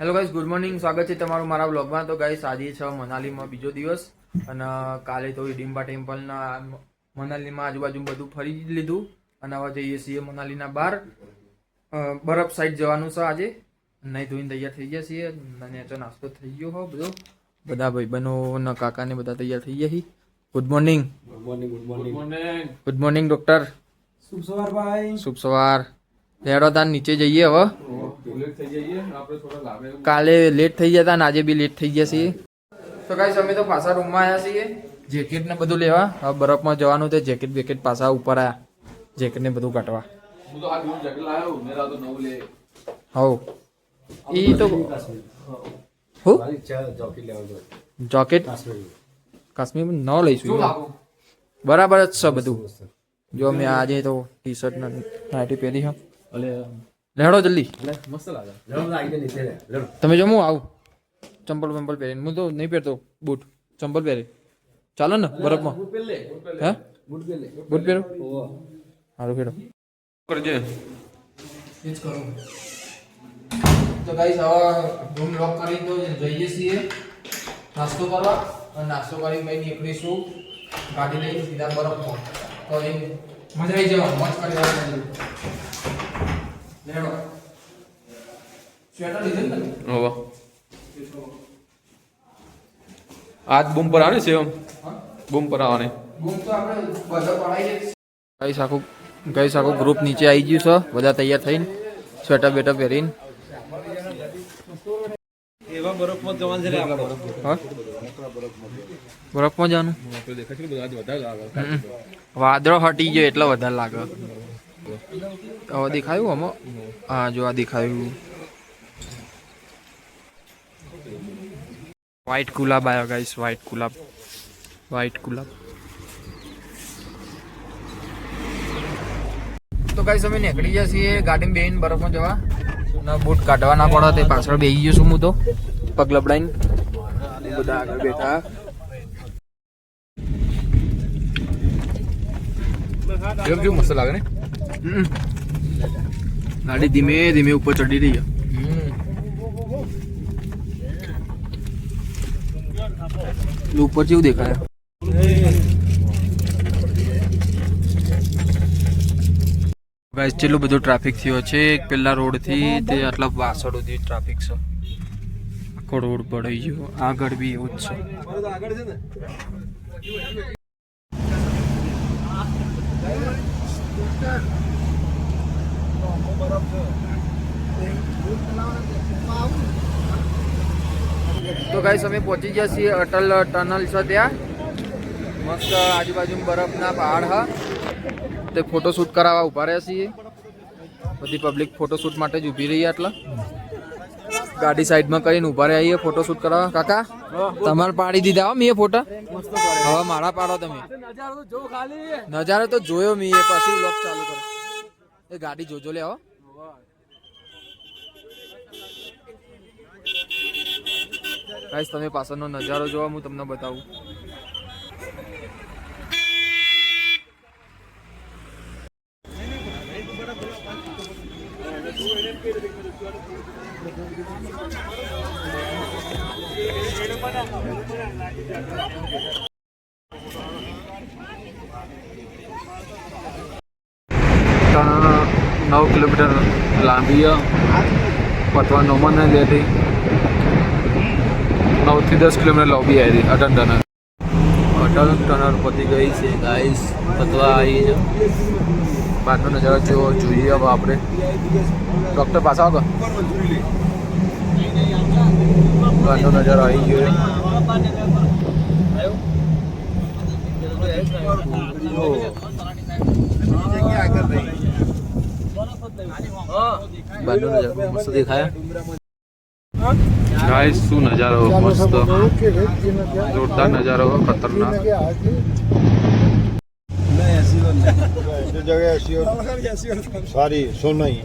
Hello guys, good morning. સ્વાગત છે તમારું મારા વ્લોગમાં. તો ગાઈસ, આજે છે મનાલીમાં બીજો દિવસ અને કાલે તો હિડિંબા ટેમ્પલના મનાલીમાં આજુબાજુ બધું ફરી લીધું અને હવે જઈએ છીએ મનાલીના બહાર બરફ સાઈડ જવાનું છે. આજે નહીં ધોઈને તૈયાર થઈ ગયા છીએ અને નાસ્તો થઈ ગયો હો બધો. બધા ભાઈબંધો અને કાકાને બધા તૈયાર થઈ ગયા. Good morning. Good morning doctor. શુભ સવાર ભાઈ. શુભ સવાર. લેડો તાર નીચે જઈએ હવે. કાલે લેટ થઈ ગયા હતા અને આજે બી લેટ થઈ ગયા છીએ. તો ગાઈસ, અમે તો પાછા રૂમમાં આવ્યા છીએ જેકેટ ને બધું લેવા. હવે બરફમાં જવાનું તે જેકેટ બેકેટ પાછા ઉપર આવ્યા જેકેટ ને બધું કાઢવા. હવ ઈ તો હું જોકેટ કાશ્મીર ન લઈશું બરાબર જ છે બધું. જો મેં આજે તો ટી શર્ટ ને નાઇટી પહેરી હા. લેડો જલ્દી. તમે જો હું આવું ચંપલ વંપલ પહેરીને. હું તો નહીં પહેરતો બૂટ, ચંપલ પહેરી ચાલો ને બરફમાં. હે બૂટ પહેરો સારું પહેરો કરજે. તો ગાઈસ, હવે રૂમ લોક કરી તો જઈએ છીએ નાસ્તો કરવા અને નાસ્તો કરી પછી નીકળીશું ગાડી લઈને સીધા બરફમાં. તો એ મજા આવી જવા મોજ કરી. લેડો સ્વેટર લીધું ને? હોવા આજ બૂમ પર આવે છે. બૂમ પર આવવાની બૂમ તો આપણે બધા પડાઈએ. ગાઈસ આખું ગ્રુપ નીચે આવી ગયું છે બધા તૈયાર થઈને સ્વેટર બેટર પહેરીને. એવા બરફમાં જવાનું છે આપણે. હા બરફમાં જવાનું. વાદળો હટી ગયો એટલે વધારે લાગે. હવે દેખાયું આમાં? હા જો આ દેખાયું. વ્હાઈટ ગુલાબ આવ્યો ગાઈસ. વ્હાઈટ ગુલાબ. તો ગાઈસ, અમે નીકળી ગયા છીએ ગાડીમાં બેહીને બરફમાં જવા અને બૂટ કાઢવા ના પડે તે પાછળ બેસી ગયો છું હું તો પગ લબડાઈને. બધા આગળ બેઠા. કેવું મસ્ત લાગે ને. ગાડી ધીમે ધીમે ઉપર ચડી રહી છે. ઉપર જેવું દેખાય. ગાઈસ, કેટલું બધું ટ્રાફિક થયો છે. પેલા રોડ થી તે આટલા વાસણ સુધી ટ્રાફિક છે. આખો રોડ પડી ગયો. આગળ બી એવું જ છે. તો ગાઈસ, અમે પહોંચી ગયા છીએ અટલ ટનલ છે ત્યાં. મસ્ત આજુબાજુ બરફના પહાડ હા. તે ફોટોશૂટ કરાવવા ઉભા રહ્યા છીએ. બધી પબ્લિક ફોટોશૂટ માટે જ ઊભી રહી. આટલા ગાડી સાઈડમાં કરીને ઉભા રહ્યા છીએ ફોટોશૂટ કરાવવા. કાકા તમારે પાડી દીધા હો મેં ફોટા. હવે મારા પાડો તમે. નજારો તો જોયો મેં પછી વ્લોગ ચાલુ કરો. એ ગાડી જોજો લે હો. ગાઈસ, તમે પાછળનો નજારો જોવા હું તમને બતાવું. નવ કિલોમીટર લાંબી પતવા નોમન લેતી 9 થી 10 કિલોમીટર લાંબી આવી અટલ ટનલ. અટલ ટનલ પતી ગઈ છે ગાઈસ. પતવા આવી છે. બહારનો નજારો જેવો જોઈએ હવે આપણે. ડૉક્ટર પાછા આવો. બહારનો નજારો આવી ગયો. બહારનો નજારો મસ્ત દેખાય. ગાઈસ, શું નજારો મસ્ત જોરદાર નજારો ખતરનાક. सारी सोना ही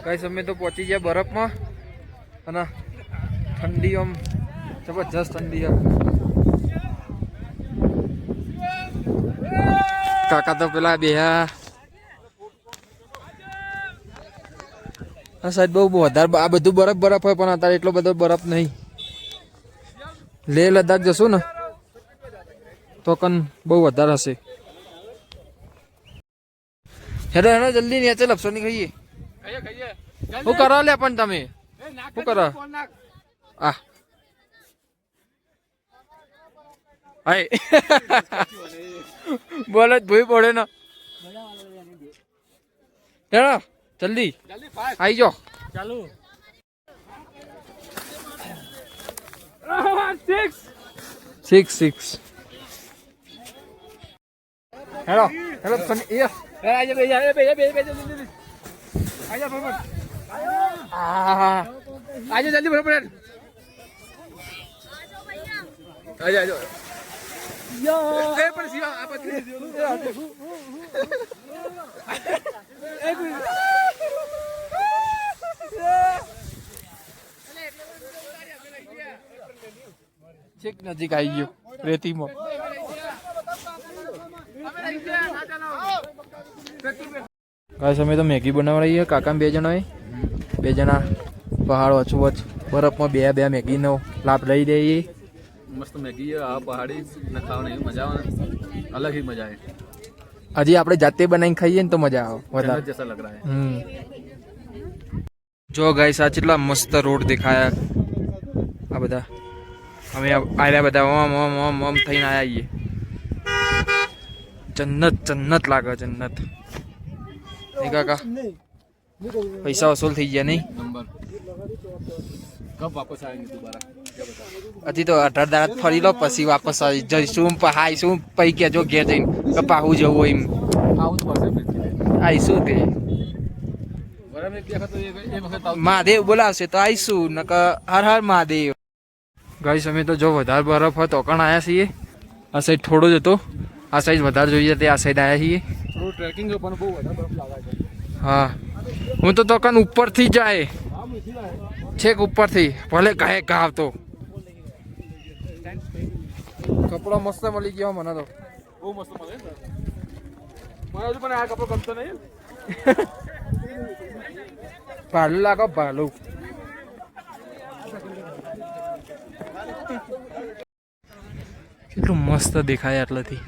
ગાઈસ, અમે તો પહોંચી ગયા બરફમાં અને ઠંડી આમ જબરજસ્ત ઠંડી. કાકા તો પેલા બેહા આ સાઈડ બહુ વધારે આ બધું બરફ હોય પણ અત્યારે એટલો બધો બરફ નહીં. લેહ લદ્દાખ જશું ને તો કન બહુ વધારે હશે. હેડો હેડો જલ્દી નીચે લપસો ની ખાઈએ. શું કરો લે પણ તમે શું કરો આ હાય બોલો જ ભૂઈ પડે ને. હેડો જલ્દી આવી જાઓ. ચાલુ 6 હેડો હેડો આજે જલ્દી બરોબર આજો છેક નજીક આવી ગયો રેતીમાં. ગાઈસ અમે તો મેગી બનાવી રહી છે કાકા બે જણા પહાડ વચ્ચે વચ્ચ બરફમાં બે મેગીનો લાભ લઈ દઈએ. મસ્ત મેગી આ પહાડી ને ખાવાની મજા આવે ને અલગ ही मजा है. હજી આપણે જાતે બનાવીને ખાઈએ ને તો મજા આવે વધારે. जन्नत जैसा लग रहा है. જો ગાઈસ આ કેટલા મસ્ત રોડ દેખાયા. આ બધા અમે આયા બધા ઓમ થઈને આયા છીએ. જન્નત લાગે જન્નત. એ કાકા પૈસા વસૂલ થઈ ગયા નહીં? नंबर कब वापस आएंगे दोबारा क्या बता. હજી તો 18 દાડા ફરી લો પછી વાપસ આવી જઈશું. પહાઈશું પૈ કેજો ઘેર જઈને કે પાહું જવું એમ आउट बसे આવીશું તે बराबर में देखा तो ये वक्त મહાદેવ બોલાવશે તો આવીશું નકર હર હર મહાદેવ. ગાઈસ અમે તો જો વધારે બરફ હતો કણ આવ્યા છીએ. આ સાઈડ થોડો જ હતો, આ સાઈડ વધારે જોઈએ તે આ સાઈડ આવ્યા છીએ. थोड़ा ट्रैकिंग के ऊपर बहुत बड़ा बर्फ लगा है. હા હું તો કન ઉપરથી જાય છેક ઉપરથી ભલે કહે ગાવ તો. કપડો મસ્ત મળી ગયો મને તો. બહુ મસ્ત મળે છે. મને હજુ પણ આ કપડો ગમતો નહીં. ભાલું લાગો ભાલું. કેટલું મસ્ત દેખાય આટલેથી.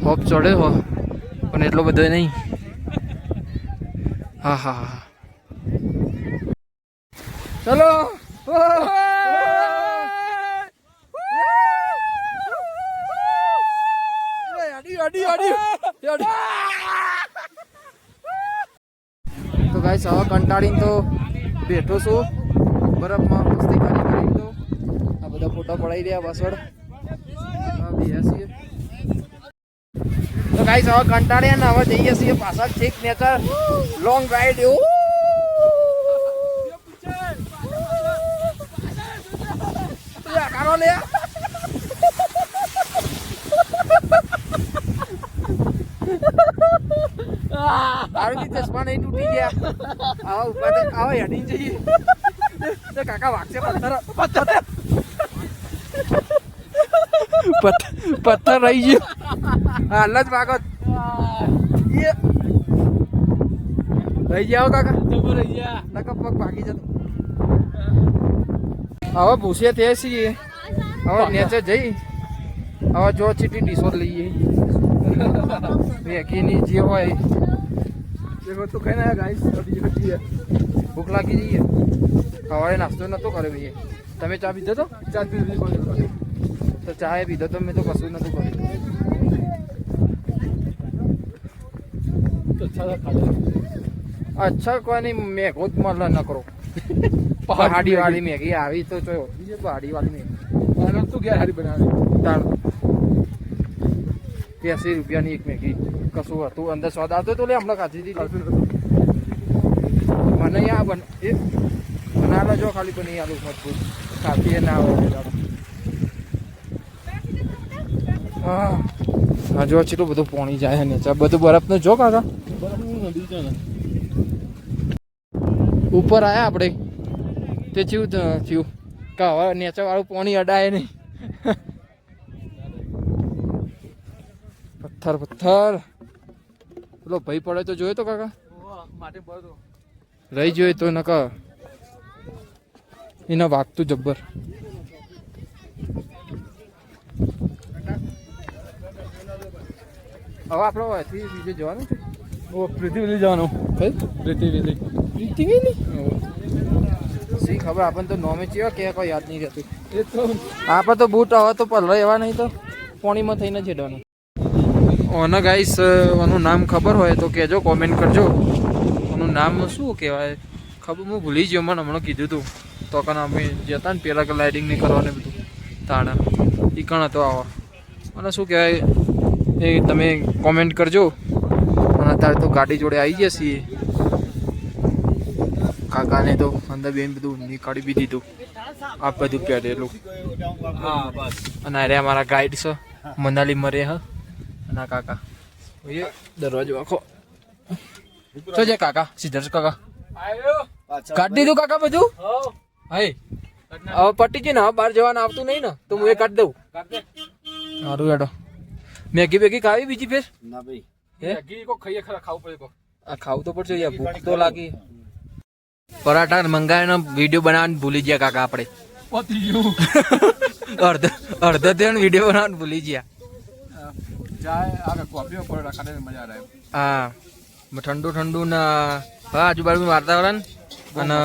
હોપ ચડ્યો હો પણ એટલો બધો નહીં. હા હા હા ચલો. તો ગાઈસ હવે કંટાળીને તો બેઠો છું બરફમાં મસ્તી કરી તો આ બધા ફોટા પડાવી રહ્યા પાછળ. તો ગાઈસ હવે કંટાળ્યા ને હવે જઈએ છીએ પાછળ છેક નેચર લોંગ રાઈડ. કારો લે આવી ચશ્મા નહીં તૂટી ગયા. આવા ઉભા આવા હેડી જઈએ તો કાકા વાગશે. પથ્થર રહી ગયો હાલ જ વાગત રહી જાઓ કાકા. રહી ગયા નકા પગ ભાગી જતો. હવે ભૂસે તે છીએ હવે નેચે જઈ હવે જો ચીટી ડીશો લઈએ વેકીની જે હોય તો કઈ ના ગાઈસ. ભૂખ લાગી જઈએ. સવારે નાસ્તો નતો કર્યો ભાઈ. તમે ચા પીધો તો? ચાર પીધી તો ચા પીધો તો મેં તો કશું નતું કર્યું. અચ્છા કોઈ નહીં મેઘો જ મળે ન કરો. પહાડી વાળી મેગી આવી તો જો પહાડી વાળી મેગી તું ઘેર હારી બનાવી. 80 રૂપિયાની એક મેગી કશું હતું અંદર સ્વાદ આવતો તો લે હમણાં ખાધી હતી. મને આ બનાવેલો જો ખાલી બની આલુ મજબૂત ખાતી એ ના આવે. હા જો કેટલું બધું પાણી જાય ને બધું બરફનું જો કાકા. ઉપર આયા આપણે તે થયું કે હવે નેચર વાળું પાણી અડાય નહીં. પથ્થર પેલો ભાઈ પડે તો જોયો તો કાકા માટે પડતો રહી જોયો તો નકા એના વાગતું જબ્બર. હવે આપણે અહીંથી બીજે જવાનું છે. પૃથ્વી જવાનું કઈ પૃથ્વી પૃથ્વીની સી ખબર આપણને તો નોમે ચેવા કે કોઈ યાદ નહીં રહેતું. એ તો આપણે તો બૂટ હવે તો પલરા એવા નહીં તો પાણીમાં થઈને છેડવાનું. ઓના ગાઈસ ઓનું નામ ખબર હોય તો કહેજો, કોમેન્ટ કરજો. ઓનું નામ શું કહેવાય ખબર હું ભૂલી ગયો, મને હમણાં કીધું હતું તો કાન અમે જતા ને પેલા લાઇટિંગ નહીં કરવાનું બધું તાણા એ કણ હતો આવો અને શું કહેવાય એ તમે કોમેન્ટ કરજો. અને અત્યારે તો ગાડી જોડે આવી ગયા છીએ. કાકાને તો અંદર બેન બધું નીકાળી બી દીધું આ બધું પહેરેલું. હા બસ અને અરે અમારા ગાઈડ છે મનાલી મરે હ અને આ કાકા એ દરવાજો આખો તો જે કાકા સિદ્ધાર્થ કાકા આવ્યો કાઢી દીધું કાકા બધું. હા હવે પટી ગઈ ને હવે બહાર જવાનું આવતું નહીં ને તો હું એ કાઢી દઉં. સારું હેડો. મેગી બેગી ખાવી બીજી ફેર ના ભાઈ હે ઘી કો ખાઈએ ખરા ખાવું પડે કો આ ખાવું તો પડશે યાર, ભૂખ તો લાગી. પરાઠા મંગાવીને વિડીયો બનાવવાનું ભૂલી ગયા કાકા આપણે. પતી ગયું અડધો ધ્યાન વિડીયો બનાવવાનું ભૂલી ગયા. જાય આગળ કોફી પર રાખને મજા આવે. હા ઠંડુ ઠંડુ ના હા આજુબાજુ વાતાવરણ અને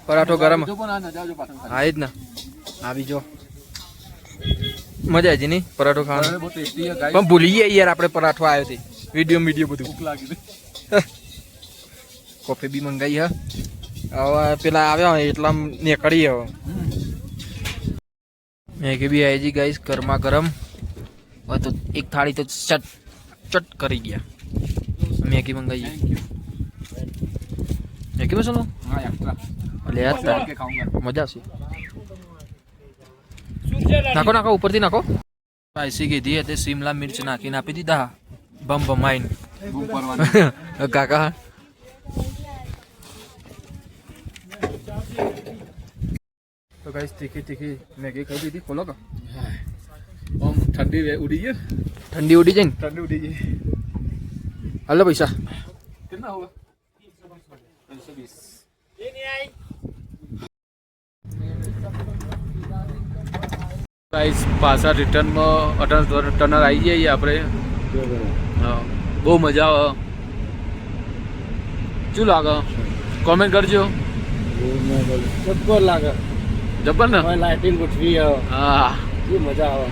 પરાઠો ગરમ. જો પણ આ નજારો જો પાછળ હા એ જ ને આવી જો મજા આવી નહીં પરાઠો ખાવાનું. બહુ ટેસ્ટી છે ગાઈસ. પણ ભૂલી ગયા યાર આપણે પરાઠો આવ્યો તે વિડીયો બધું. ભૂખ લાગી હતી. કોફી બી મંગાવી હા હવે પેલા આવ્યા એટલા નીકળી હવે. મેગી બી આવી ગઈ ગાઈસ ગરમા ગરમ. હવે તો એક થાળી તો ચટ ચટ કરી ગયા. મેગી મંગાવી મેગી મસાલો હા એક્સ્ટ્રા લે યાર કે ખાऊंगा મજા આવશે. નાખો નાખો ઉપરથી નાખો. સ્પાઈસી કીધી હતી શિમલા મિર્ચ નાખીને આપી દીધા બમ બમાઈને બૂમ પરવાની કાકા. તો ગાઈસ તીખી તીખી મેગી ખાઈ દીધી. ખોલો કા ઓમ ઠંડી ઉડી ગઈ ઠંડી ઉડી જાય ને. ઠંડી ઉડી ગઈ. હાલો પૈસા कितना होगा 120 ગાઈસ પાછા રિટર્નમાં અટલ ટનલ આવી જઈએ આપણે. હા બહુ મજા આવે. શું લાગે કોમેન્ટ કરજો. જબ્બર લાગે જબર ને લાઇટિંગ ગોઠવી હા શું મજા આવે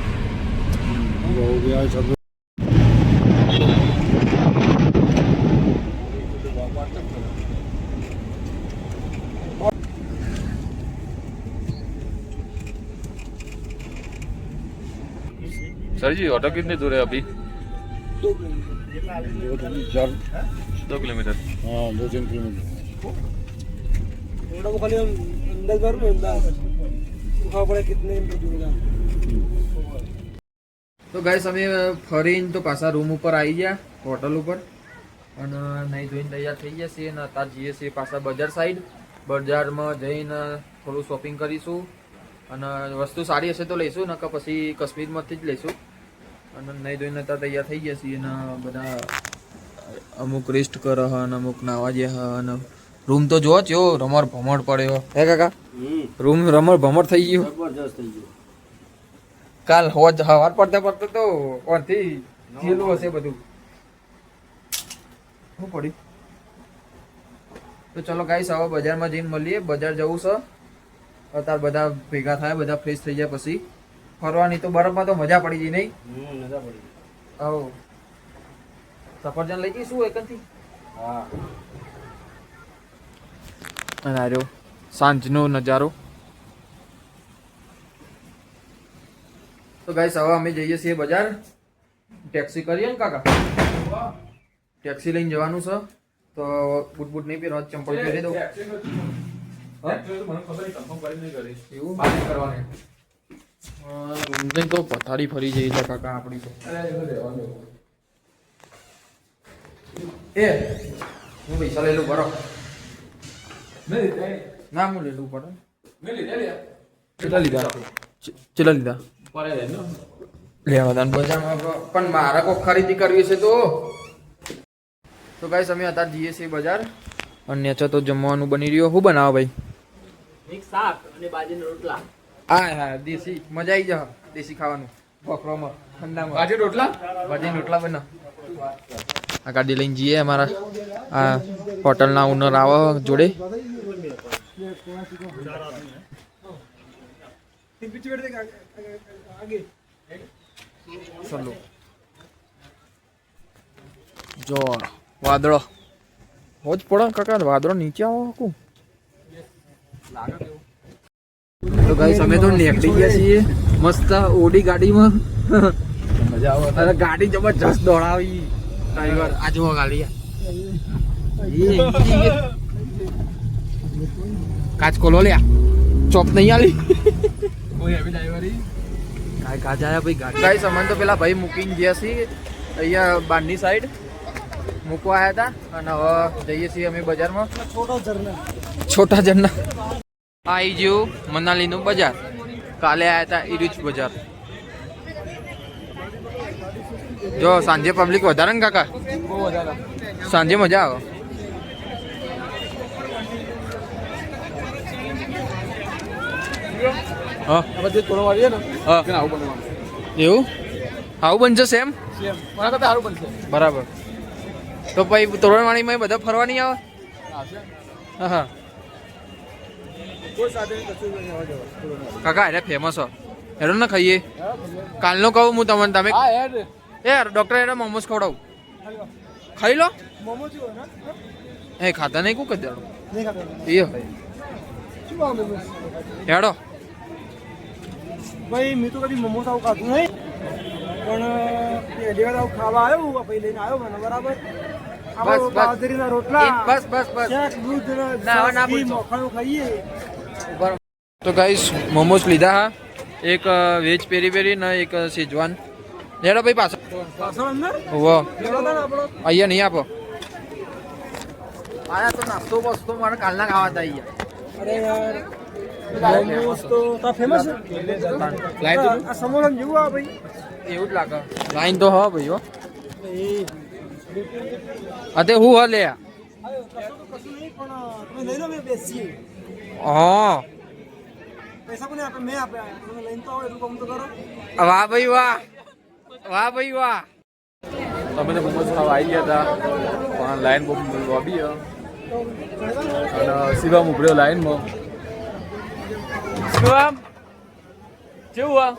બહુ ગયા છે. सर जी ऑटो कितनी दूर है अभी 2 किलोमीटर हाँ 2-3 किलोमीटर તો ગાઈસ અમે ફરીને તો પાછા રૂમ ઉપર આવી ગયા હોટલ ઉપર અને નહીં ધોઈને તૈયાર થઈ ગયા છીએ અને અત્યારે જઈએ છીએ પાછા બજાર સાઈડ. બજારમાં જઈને થોડું શોપિંગ કરીશું અને વસ્તુ સારી હશે તો લઈશું નકર પછી કાશ્મીરમાંથી જ લઈશું. અને નહીં ધોઈને અત્યારે તૈયાર થઈ ગયા છીએ અને બધા અમુક રેસ્ટ કરે હ અને અમુક નાવા ગયા હ અને રૂમ તો જો ચો રમર ભમર પડ્યો હે કાકા. રૂમ રમર ભમર થઈ ગયું જબરજસ્ત થઈ ગયું. કાલ હોજ હવાર પડતા પડતા તો કોણથી થયેલું હશે બધું. શું પડ્યું? તો ચલો ગાઈસ હવે બજારમાં જઈને મળીએ. બજાર જવું છે અત્યારે બધા ભેગા થાય બધા ફ્રેશ થઈ જાય પછી ફરવાની તો બરફમાં તો મજા પડી ગઈ નહીં. મજા પડી. આવો સફરજન લઈ જઈશું એકથી. હા અને આ રહ્યો સાંજનો નજારો. તો ગાઈસ હવે અમે જઈએ છીએ બજાર. ટેક્સી કરીએ ને કાકા? ટેક્સી લઈને જવાનું છે તો બૂટ બૂટ નહીં પહેરવા ચંપલ પહેરી દઉં. એવું કરવાનું રૂમની તો પથારી ફરી જઈ છે કાકા આપણી તો. એ હું પૈસા લઈ લઉં બરો. ના હું લઈ લઉં પડે. કેટલા લીધા? કેટલા લીધા? લેવા બજારમાં પણ મારે કોઈ ખરીદી કરવી છે તો તો ગાઈસ અમે અત્યારે જઈએ છીએ બજાર અને છે તો જમવાનું બની રહ્યો. શું બનાવો ભાઈ? એક શાક અને બાજરીના રોટલા. હા દેશી મજા આવી જાય દેશી ખાવાનું બકરોમાં ઠંડામાં. બાજરીના રોટલા બને. આ ગાડી લઈને જઈએ અમારા આ હોટલના ઓનર આવે જોડે. ચલો જો વાદળો હોજ પડે કાકા, વાદળો નીચે આવો કુ તો ગાઈસ અમે તો નીકળી ગયા છીએ મસ્ત ઓડી ગાડીમાં. અરે ગાડી જબરજસ્ત દોડાવી ડ્રાઈવર. આ જુઓ ગાડી કાચ ખોલો લ્યા, ચોપ નહીં આલી કોઈ એવી ડ્રાઈવરી કાચ આયા ભાઈ ગાડી. ગાઈસ અમને તો પેલા ભાઈ મૂકીને ગયા છીએ અહીંયા બારની સાઈડ મૂકવા આવ્યા હતા અને હવે જઈએ છીએ અમે બજારમાં. છોટા ઝરના આવી ગયું મનાલીનું બજાર. કાલે આવ્યા હતા ઈરુજ બજાર. જો સાંજે પબ્લિક વધારે ને કાકા? બહુ વધારે. સાંજે મજા આવે. એવું આવું બનશે સેમ? બરાબર. તો પછી તોરણવાણીમાં બધા ફરવા નહીં આવે? હા કાકા એને ફેમસ હો હેરો ને ખાઈએ. કાલનો કહું હું તમને, તમે યાર ડોક્ટર એને મોમોસ ખવડાવું, ખાઈ લો. એ ખાતા નહીં કું કરી દેવાનું એ હોય હેડો. ભાઈ મેં તો કદી મોમોસ આવું ખાધું નહીં, પણ પહેલી વાર આવું ખાવા આવ્યો પછી લઈને આવ્યો મને. બરાબર. બસ બાજરીના રોટલા, બસ શાક, દૂધ, ના મખાણું ખાઈએ. તો ગાઈસ મોમોસ લીધા હા, એક વેજ પેરી પેરી ને એક શેજવાન. હેડો ભાઈ પાછળ ઓહો અહીંયા નહીં આપો. આયા તો નાસ્તો બસ્તો મારે કાલના ખાવા હતા અહીંયા. અરે યાર મોમોસ તો ફેમસ છે. આ સમોસા જેવું આ ભાઈ એવું જ લાગે. લાઈન તો હા ભાઈ હો. અતે હું હા લે કશું નહીં, પણ તમે લઈ લો, મેં બેસીએ. હા પૈસા કોને આપે? મેં આપે. તમે લઈને તો આવો એટલું કામ તો કરો. વાહ ભાઈ વાહ, વાહ ભાઈ વાહ. અમે તો મોમોસ ખાવા આવી ગયા હતા પણ લાઈન બહુ લોબી અને શિવમ ઉભર્યો લાઈનમાં. શિવમ કેવું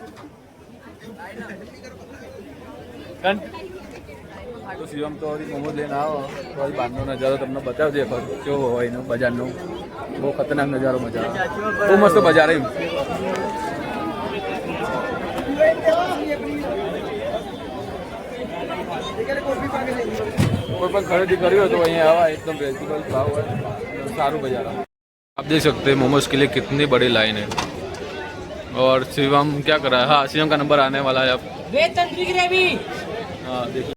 તો શિવમ તો મોમોસ લઈને આવો તો બહારનો નજારો તમને બતાવજે કેવો હોય એનો બજારનો. બહુ ખતરનાક નજારો, મજા આવે, બહુ મસ્ત બજાર એમ. कोई पण खरीदी करी हो तो वहीं आवा, एकदम रिजनेबल भाव है, सारू बाजार है। आप देख सकते हैं मोमोज के लिए कितनी बड़ी लाइन है। और शिवम क्या कर रहा है? हाँ, शिवम का नंबर आने वाला है अब। हाँ देखिए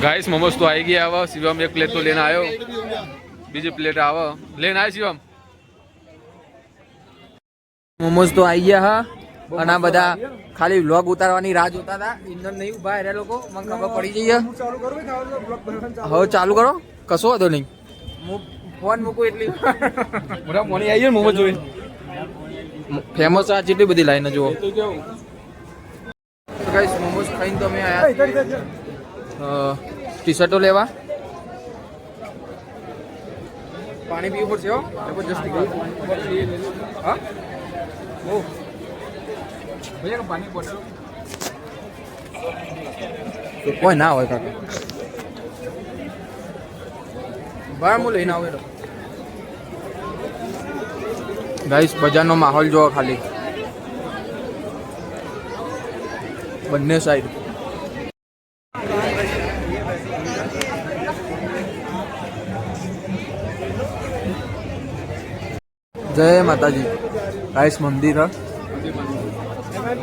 गाइस, मोमोज तो आएगी आवा। शिवम एक प्लेट तो लेना आयो, बीजी प्लेट आवा लेना आए शिवम। મોમોસ તો આવી ગયા હા અને આ બધા ખાલી વ્લોગ ઉતારવાની રાહ જોતા હતા. ઇન્ધન નહીં ઉભા એ લોકો, મને ખબર પડી જઈએ. હવે ચાલુ કરો, કશો વાંધો નહીં. હું ફોન મૂકું એટલી મોટા મોની આવી ને મોમોજ જોઈ ફેમસ આ જેટલી બધી લાઈન જુઓ. ગાઈસ મોમોસ ખાઈને તો અમે આયા ટી શર્ટો લેવા. પાણી પીવું પડશે હો જબરજસ્તી. હા भैया पानी बोतल કોઈ ના હોય કાકા. બરાબર હું લઈને આવેલો. ગાઈસ બજારનો માહોલ જોવો ખાલી, બંને સાઈડ. જય માતાજી. ગાઈસ મંદિર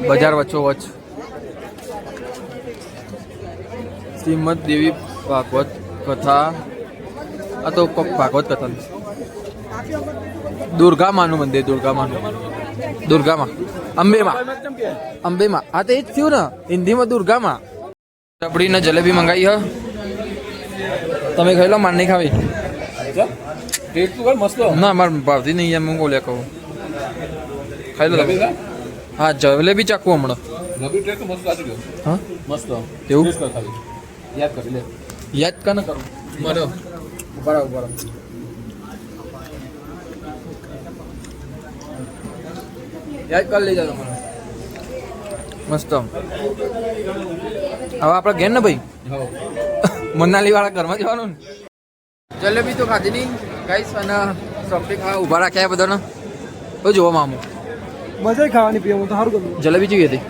બજાર વચ્ચો વચ્ચ. શ્રીમદ દેવી ભાગવત કથા. આ તો ભાગવત કથા. દુર્ગા માનું મંદિર, દુર્ગામાં અંબેમાં. હા તો એ જ થયું ને હિન્દીમાં દુર્ગામાં. રબડી ને જલેબી મંગાવી હ. તમે ખાઈ લો, માર નહીં ખાવી. ટેસ્ટ તો કર મસ્ત. ના માર ભાવતી નહીં એમ હું બોલ્યા કહું. ખાઈ લો તમે. હા જલેબી ચાખવું હમણાં. નવી ટેસ્ટ તો મસ્ત લાગી ગયો. હા મસ્ત. એવું? ટેસ્ટ કર ખાલી. યાદ કરી લે. યાદ કાને કરું મને બરાબર યાદ કરી લેજો મને મસ્ત. હવે આપણે ઘેર ને ભાઈ મનાલી વાળા ઘરમાં જવાનું ને. જલેબી તો ખાધી નહીં ગાઈસ અને સોફ્ટી ખાવા ઊભા રાખ્યા બધાને. તો જોવા મામું મજા ખાવાની પીવાનું તો સારું ગમ્યું. જલેબી જેવી હતી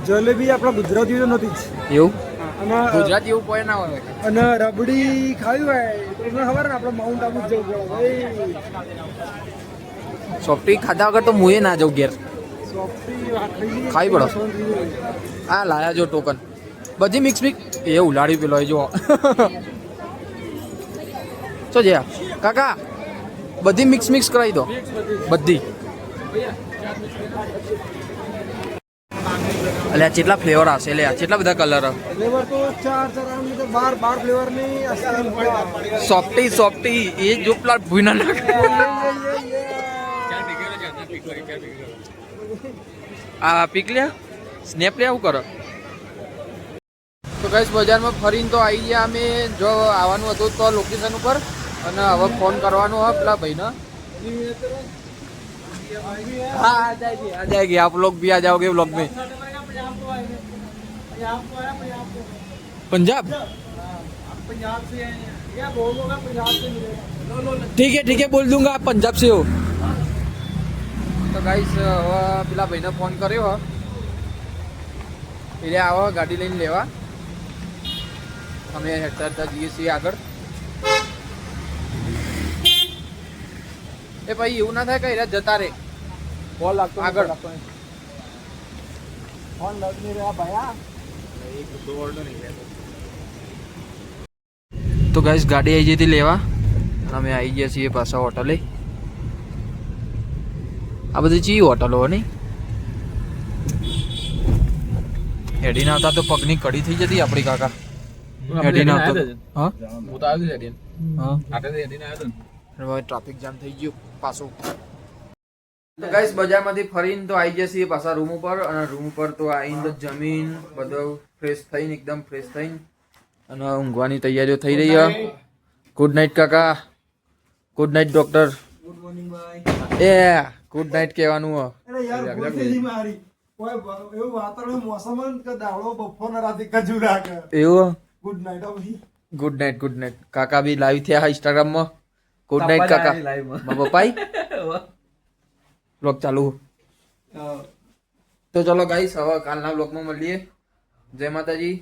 જલેબી આપણા ગુજરાતીઓ તો નથી જ. એવું અને ગુજરાતી એવું કોઈ ના હોય. અને રબડી ખાવી હોય તો તમને ખબર ને આપણે માઉન્ટ આબુ જ જવું પડે ભાઈ. સોફ્ટી ખાધા વગર તો મુએ ના જાઉં ઘેર. સોફ્ટી ખાઈ ખાવી પડો. આ લાયા જો ટોકન બધી મિક્સ એ ઉલાડી પેલો જો શું છે કાકા બધી મિક્સ કરાવી દો બધી. અલ્યા કેટલા ફ્લેવર આવશે લે કેટલા બધા કલર ફ્લેવર તો ચાર આમ તો 12 ફ્લેવરની આઈસ્ક્રીમ. સોફ્ટી એ જો પેલા ભૂના નાખે આ પીક લે સ્નેપ લે આવું કરો. તો ગાઈસ બજારમાં ફરીને તો આવી ગયા અમે. જો આવવાનું હતું તો લોકેશન ઉપર અને હવે ફોન કરવાનો હોય પેલા ભાઈને. हाँ आ जाएगी आप लोग भी आ जाओगे व्लॉग में. पंजाब ठीक है बोल दूंगा आप पंजाब से हो. તો ગાઈસ હવે પેલા ભાઈને ફોન કર્યો એટલે આવો ગાડી લઈને લેવા. અમે હેઠળ જઈએ છીએ આગળ. એ ભાઈ એવું ના થાય કે જતા રે બોલ લાગતો આગળ. ફોન લગની રહ્યા ભાયા. તો ગાઈસ ગાડી આવી જઈ હતી લેવા અમે આવી ગયા છીએ પાછા હોટલે. આ બધી ચી હોટલો નહીં હેડીને આવતા તો પગની કડી થઈ જતી આપણી કાકા. હેડીને આવતો હા હું તો આવ્યો છું હા આટલે હેડીને આવ્યો હતો. હવે ટ્રાફિક જામ થઈ ગયું પાછું. તો ગાઈસ બજારમાંથી ફરીને તો આવી જશે પાછા રૂમ ઉપર અને રૂમ ઉપર તો આવીને તો જમીન બધું ફ્રેશ થઈને એકદમ ફ્રેશ થઈને અને ઊંઘવાની તૈયારીઓ થઈ રહી છે. ગુડ નાઇટ કાકા. Good night doctor. Good morning ભાઈ. એ ગુડ નાઇટ કહેવાનું હો. અરે યાર ભૂલ થઈ ગઈ મારી. કોઈ એવું વાતાવરણ મોસમ કે દાવડો બપોરના રાતે કજુ રાખે એવું ગુડ નાઇટ હો ભાઈ. ગુડ નાઇટ કાકા બી લાઈવ થયા ઇન્સ્ટાગ્રામમાં. ગુડ નાઇટ કાકા. પપ્પાઈ બ્લોગ ચાલુ. તો ચલો ગાઈસ હવે કાલના બ્લોગમાં મળીએ. જય માતાજી.